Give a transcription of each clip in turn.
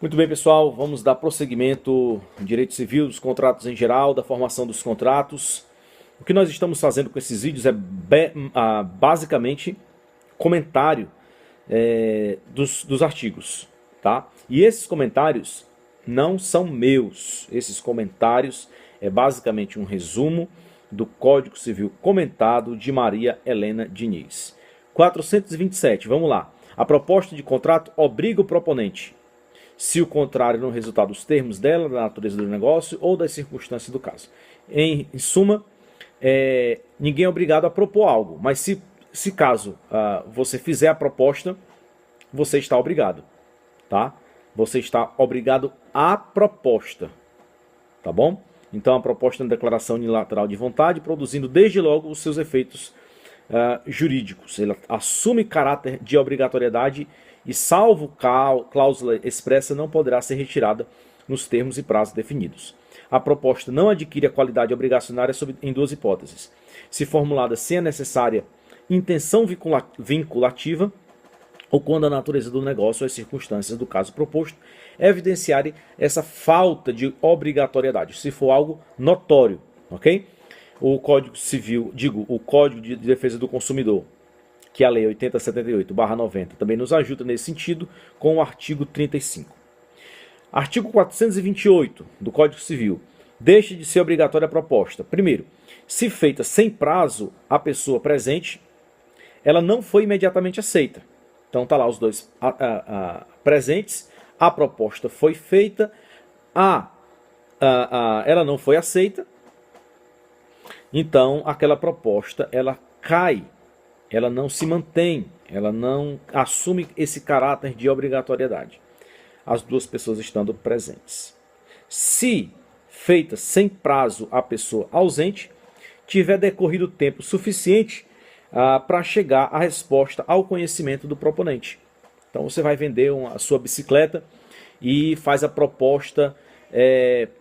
Muito bem, pessoal, vamos dar prosseguimento em direito civil, dos contratos em geral, da formação dos contratos. O que nós estamos fazendo com esses vídeos é basicamente comentário dos artigos, tá? E esses comentários não são meus. Esses comentários é basicamente um resumo do Código Civil comentado de Maria Helena Diniz. 427, vamos lá. A proposta de contrato obriga o proponente, se o contrário não resultar dos termos dela, da natureza do negócio ou das circunstâncias do caso. Em suma, ninguém é obrigado a propor algo, mas se caso você fizer a proposta, você está obrigado, tá? Você está obrigado à proposta, tá bom? Então a proposta é uma declaração unilateral de vontade, produzindo desde logo os seus efeitos jurídicos. Ele assume caráter de obrigatoriedade e, salvo cláusula expressa, não poderá ser retirada nos termos e prazos definidos. A proposta não adquire a qualidade obrigacionária em duas hipóteses: se formulada sem a necessária intenção vinculativa, ou quando a natureza do negócio ou as circunstâncias do caso proposto evidenciarem essa falta de obrigatoriedade, se for algo notório, ok? O Código Civil, o Código de Defesa do Consumidor, que é a Lei 8078/90, também nos ajuda nesse sentido, com o artigo 35. Artigo 428 do Código Civil. Deixa de ser obrigatória a proposta. Primeiro, se feita sem prazo à pessoa presente, ela não foi imediatamente aceita. Então tá lá os dois presentes, a proposta foi feita, ela não foi aceita, então aquela proposta ela cai, ela não se mantém, ela não assume esse caráter de obrigatoriedade, as duas pessoas estando presentes. Se feita sem prazo a pessoa ausente, tiver decorrido tempo suficiente para chegar a resposta ao conhecimento do proponente. Então você vai vender a sua bicicleta e faz a proposta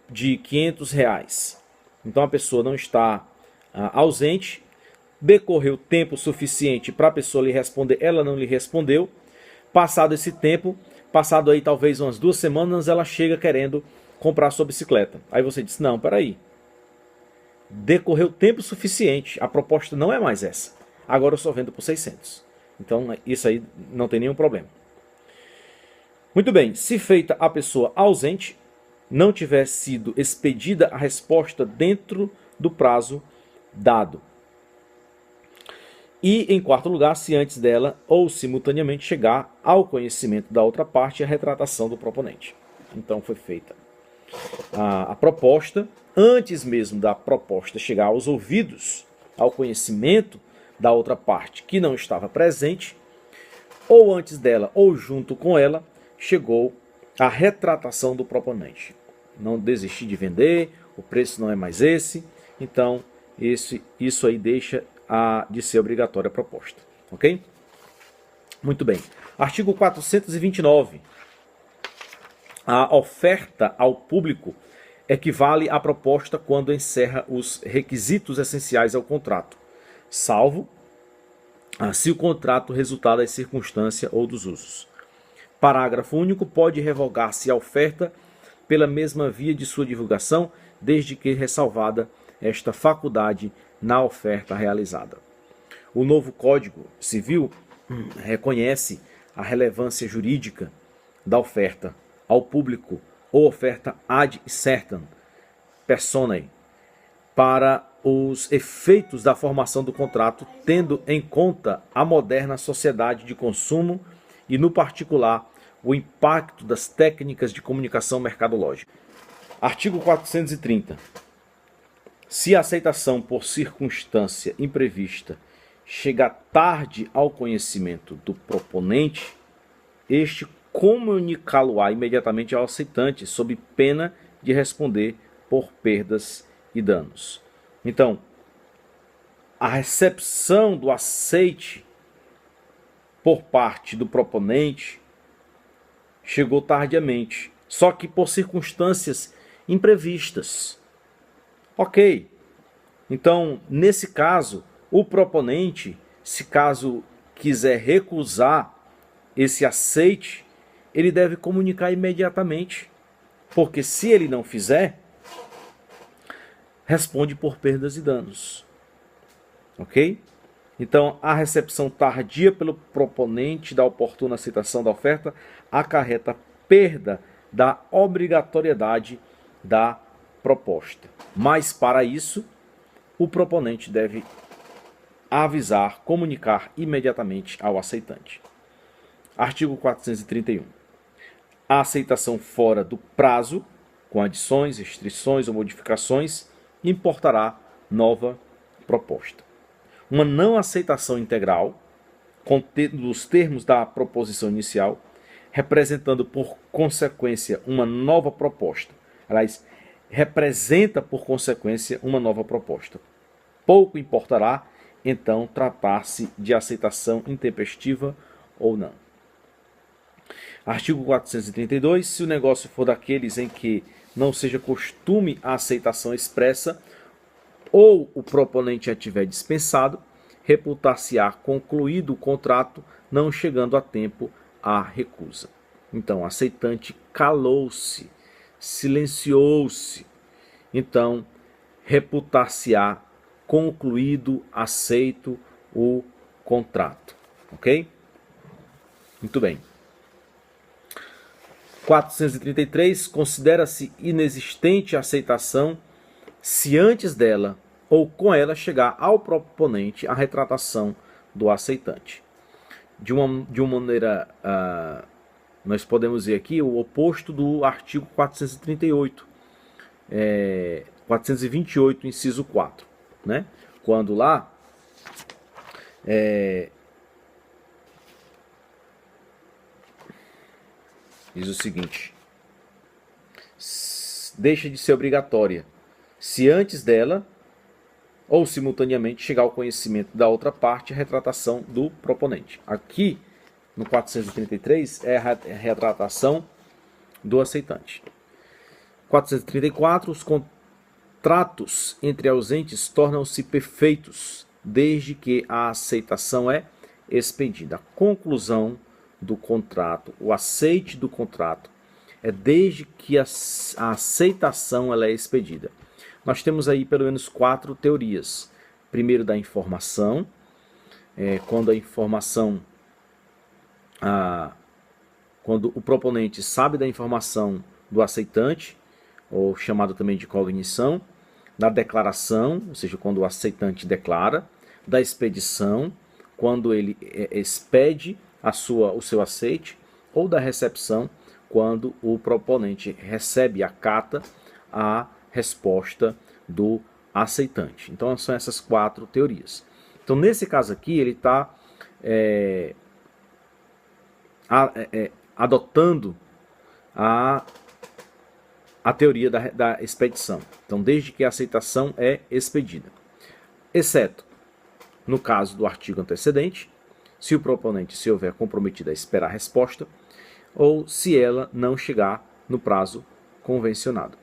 de R$500. Então a pessoa não está ausente, decorreu tempo suficiente para a pessoa lhe responder, ela não lhe respondeu. Passado esse tempo, passado aí talvez umas 2 semanas, ela chega querendo comprar a sua bicicleta. Aí você diz: não, peraí, decorreu tempo suficiente, a proposta não é mais essa, agora eu só vendo por 600. Então isso aí não tem nenhum problema. Muito bem, se feita a pessoa ausente, não tiver sido expedida a resposta dentro do prazo dado. E, em quarto lugar, se antes dela ou simultaneamente chegar ao conhecimento da outra parte a retratação do proponente. Então foi feita a proposta, antes mesmo da proposta chegar aos ouvidos, ao conhecimento da outra parte que não estava presente, ou antes dela ou junto com ela, chegou a retratação do proponente. Não desisti de vender, o preço não é mais esse, então isso aí deixa de ser obrigatória a proposta, ok? Muito bem. Artigo 429. A oferta ao público equivale à proposta quando encerra os requisitos essenciais ao contrato, salvo se o contrato resultar das circunstâncias ou dos usos. Parágrafo único. Pode revogar-se a oferta pela mesma via de sua divulgação, desde que ressalvada esta faculdade na oferta realizada. O novo Código Civil reconhece a relevância jurídica da oferta ao público ou oferta ad certam personae para os efeitos da formação do contrato, tendo em conta a moderna sociedade de consumo e, no particular, o impacto das técnicas de comunicação mercadológica. Artigo 430. Se a aceitação por circunstância imprevista chegar tarde ao conhecimento do proponente, este comunicá-lo-á imediatamente ao aceitante, sob pena de responder por perdas e danos. Então, a recepção do aceite por parte do proponente chegou tardiamente, só que por circunstâncias imprevistas. Ok, então nesse caso, o proponente, se caso quiser recusar esse aceite, ele deve comunicar imediatamente, porque se ele não fizer, responde por perdas e danos. Ok? Então, a recepção tardia pelo proponente da oportuna aceitação da oferta acarreta perda da obrigatoriedade da proposta. Mas, para isso, o proponente deve avisar, comunicar imediatamente ao aceitante. Artigo 431. A aceitação fora do prazo, com adições, restrições ou modificações, importará nova proposta. Uma não aceitação integral, contendo os termos da proposição inicial, representando por consequência uma nova proposta. Aliás, representa por consequência uma nova proposta. Pouco importará, então, tratar-se de aceitação intempestiva ou não. Artigo 432. Se o negócio for daqueles em que não seja costume a aceitação expressa, ou o proponente a tiver dispensado, reputar-se-á concluído o contrato, não chegando a tempo à recusa. Então, o aceitante calou-se, silenciou-se. Então, reputar-se-á concluído, aceito o contrato. Ok? Muito bem. 433. Considera-se inexistente a aceitação se antes dela ou com ela chegar ao proponente a retratação do aceitante. De uma maneira, nós podemos ver aqui o oposto do artigo 438, 428, inciso 4. Né? Quando lá diz o seguinte: deixa de ser obrigatória se antes dela ou simultaneamente chegar ao conhecimento da outra parte a retratação do proponente. Aqui no 433 é a retratação do aceitante. 434. Os contratos entre ausentes tornam-se perfeitos desde que a aceitação é expedida. A conclusão do contrato, o aceite do contrato, é desde que a aceitação ela é expedida. Nós temos aí pelo menos 4 teorias. Primeiro, da informação, quando a informação, quando o proponente sabe da informação do aceitante, ou chamado também de cognição, da declaração, ou seja, quando o aceitante declara, da expedição, quando ele expede o seu aceite, ou da recepção, quando o proponente recebe, acata a resposta do aceitante. Então são essas 4 teorias. Então nesse caso aqui ele está adotando a teoria da expedição. Então desde que a aceitação é expedida. Exceto no caso do artigo antecedente, se o proponente se houver comprometido a esperar a resposta, ou se ela não chegar no prazo convencionado.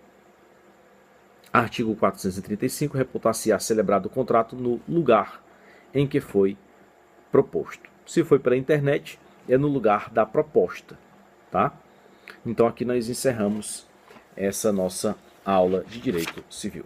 Artigo 435. Reputar-se-á celebrado o contrato no lugar em que foi proposto. Se foi pela internet, é no lugar da proposta. Tá? Então aqui nós encerramos essa nossa aula de Direito Civil.